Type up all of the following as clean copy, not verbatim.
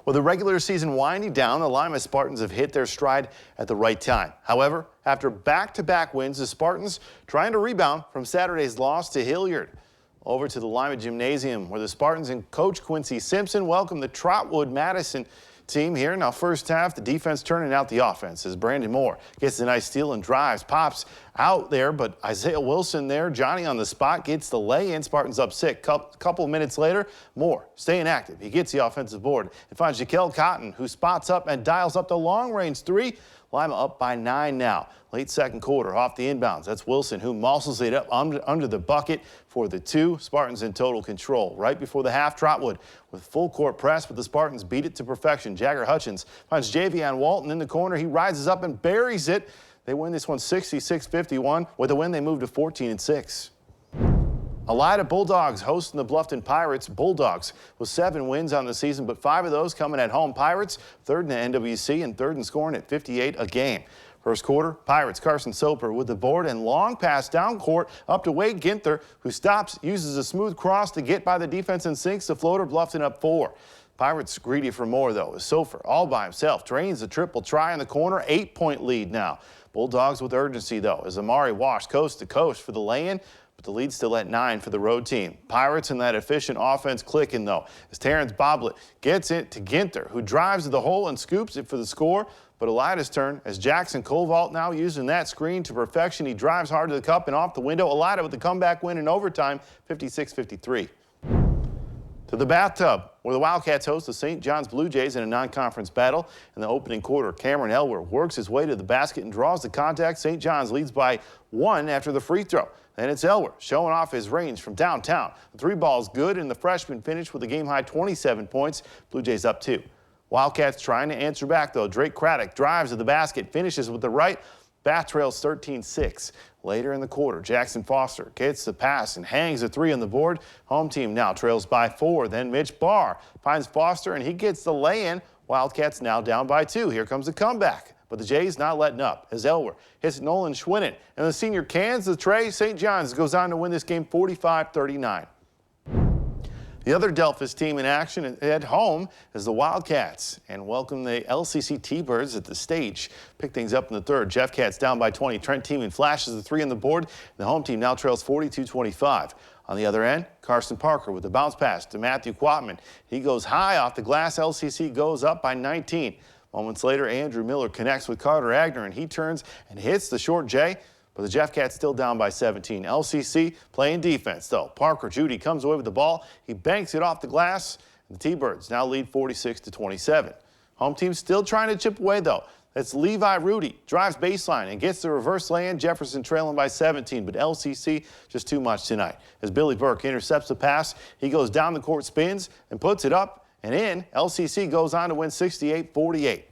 With the regular season winding down, the Lima Spartans have hit their stride at the right time. However, after back-to-back wins, the Spartans trying to rebound from Saturday's loss to Hilliard. Over to the Lima Gymnasium, where the Spartans and Coach Quincy Simpson welcome the Trotwood Madison team here. Now, first half, the defense turning out the offense as Brandon Moore gets a nice steal and drives, pops out there, but Isaiah Wilson there, Johnny on the spot, gets the lay-in. Spartans up 6. Couple minutes later, Moore staying active. He gets the offensive board and finds Jaquel Cotton, who spots up and dials up the long-range 3. Lima up by 9 now. Late second quarter, off the inbounds. That's Wilson who muscles it up under the bucket for the 2. Spartans in total control. Right before the half, Trotwood with full court press, but the Spartans beat it to perfection. Jagger Hutchins finds Javion Walton in the corner. He rises up and buries it. They win this one 66-51. With a win, they move to 14-6. Elida Bulldogs hosting the Bluffton Pirates. Bulldogs with 7 wins on the season, but 5 of those coming at home. Pirates third in the NWC and third in scoring at 58 a game. First quarter, Pirates Carson Soper with the board and long pass down court up to Wade Ginther, who stops, uses a smooth cross to get by the defense and sinks the floater. Bluffton up 4. Pirates greedy for more, though, as Soper all by himself drains the triple try in the corner. 8-point lead now. Bulldogs with urgency, though, as Amari Wash coast to coast for the lay-in, but the lead's still at 9 for the road team. Pirates in that efficient offense clicking, though, as Terrence Boblet gets it to Ginther, who drives to the hole and scoops it for the score. But Elida's turn as Jackson Koval now using that screen to perfection. He drives hard to the cup and off the window. Elida with the comeback win in overtime, 56-53. To the bathtub, where the Wildcats host the St. John's Blue Jays in a non-conference battle. In the opening quarter, Cameron Elwer works his way to the basket and draws the contact. St. John's leads by 1 after the free throw. Then it's Elwer showing off his range from downtown. The 3 ball's good, and the freshman finished with a game-high 27 points. Blue Jays up 2. Wildcats trying to answer back, though. Drake Craddock drives to the basket, finishes with the right. Bath trails 13-6. Later in the quarter, Jackson Foster gets the pass and hangs a 3 on the board. Home team now trails by 4. Then Mitch Barr finds Foster, and he gets the lay-in. Wildcats now down by 2. Here comes the comeback. But the Jays not letting up as Elwer hits Nolan Schwinnen. And the senior cans the tray. St. John's goes on to win this game 45-39. The other Delphus team in action at home is the Wildcats, and welcome the LCC T-Birds at the stage. Pick things up in the third. Jeff Cats down by 20. Trent Teeman flashes the 3 on the board. The home team now trails 42-25. On the other end, Carson Parker with the bounce pass to Matthew Quatman. He goes high off the glass. LCC goes up by 19. Moments later, Andrew Miller connects with Carter Agner, and he turns and hits the short J. But the Jeff Cats still down by 17. LCC playing defense, though. Parker Judy comes away with the ball. He banks it off the glass. And the T-Birds now lead 46-27. Home team still trying to chip away, though. That's Levi Rudy. Drives baseline and gets the reverse lay-in. Jefferson trailing by 17, but LCC just too much tonight. As Billy Burke intercepts the pass, he goes down the court, spins, and puts it up and in. LCC goes on to win 68-48.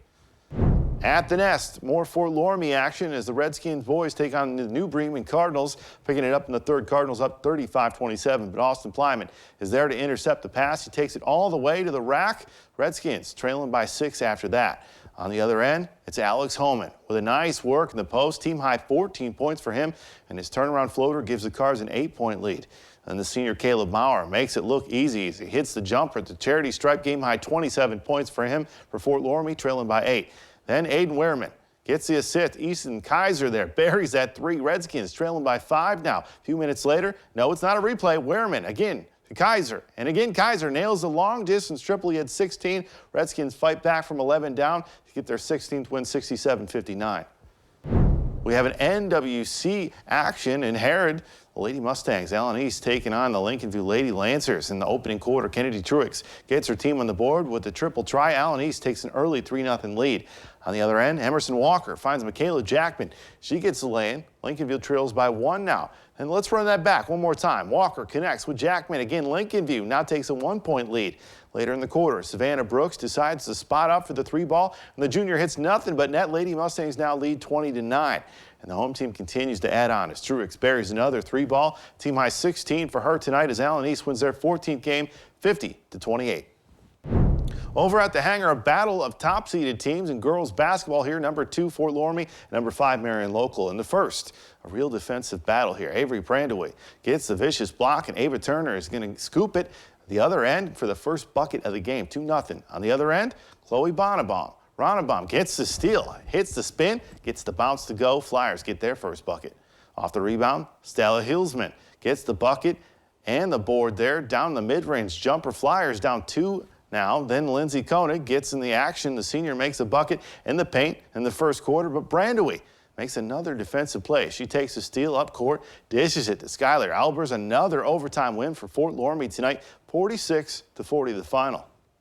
At the Nest, more Fort Loramie action as the Redskins boys take on the New Bremen Cardinals. Picking it up in the third, Cardinals up 35-27, but Austin Plyman is there to intercept the pass. He takes it all the way to the rack. Redskins trailing by 6 after that. On the other end, it's Alex Holman with a nice work in the post. Team high 14 points for him, and his turnaround floater gives the Cards an 8-point lead. And the senior Caleb Maurer makes it look easy as he hits the jumper at the charity stripe. Game high 27 points for him for Fort Loramie, trailing by 8. Then Aiden Wehrman gets the assist. Easton Kaiser there buries that 3. Redskins trailing by 5 now. A few minutes later, no, it's not a replay. Wehrman again to Kaiser. And again, Kaiser nails the long distance triple. He had 16. Redskins fight back from 11 down to get their 16th win, 67-59. We have an NWC action in Herod. The Lady Mustangs, Allen East taking on the Lincolnview Lady Lancers in the opening quarter. Kennedy Truex gets her team on the board with the triple try. Allen East takes an early 3-0 lead. On the other end, Emerson Walker finds Michaela Jackman. She gets the lay-in. Lincolnview trails by 1 now. And let's run that back one more time. Walker connects with Jackman. Again, Lincolnview now takes a 1-point lead. Later in the quarter, Savannah Brooks decides to spot up for the 3-ball, and the junior hits nothing but net. Lady Mustangs now lead 20-9. And the home team continues to add on as Truex buries another 3-ball. Team high 16 for her tonight as Allen East wins their 14th game, 50-28. Over at the hangar, a battle of top-seeded teams in girls basketball here. Number 2, Fort Loramie, number 5, Marion Local. In the first, a real defensive battle here. Avery Brandaway gets the vicious block, and Ava Turner is going to scoop it. The other end for the first bucket of the game, 2-0. On the other end, Chloe Ronnebaum gets the steal, hits the spin, gets the bounce to go. Flyers get their first bucket. Off the rebound, Stella Hilsman gets the bucket and the board there. Down the mid-range jumper, Flyers down 2 now. Then Lindsay Koenig gets in the action. The senior makes a bucket in the paint in the first quarter, but Brandewie makes another defensive play. She takes a steal up court, dishes it to Skylar Albers. Another overtime win for Fort Loramie tonight, 46-40 the final.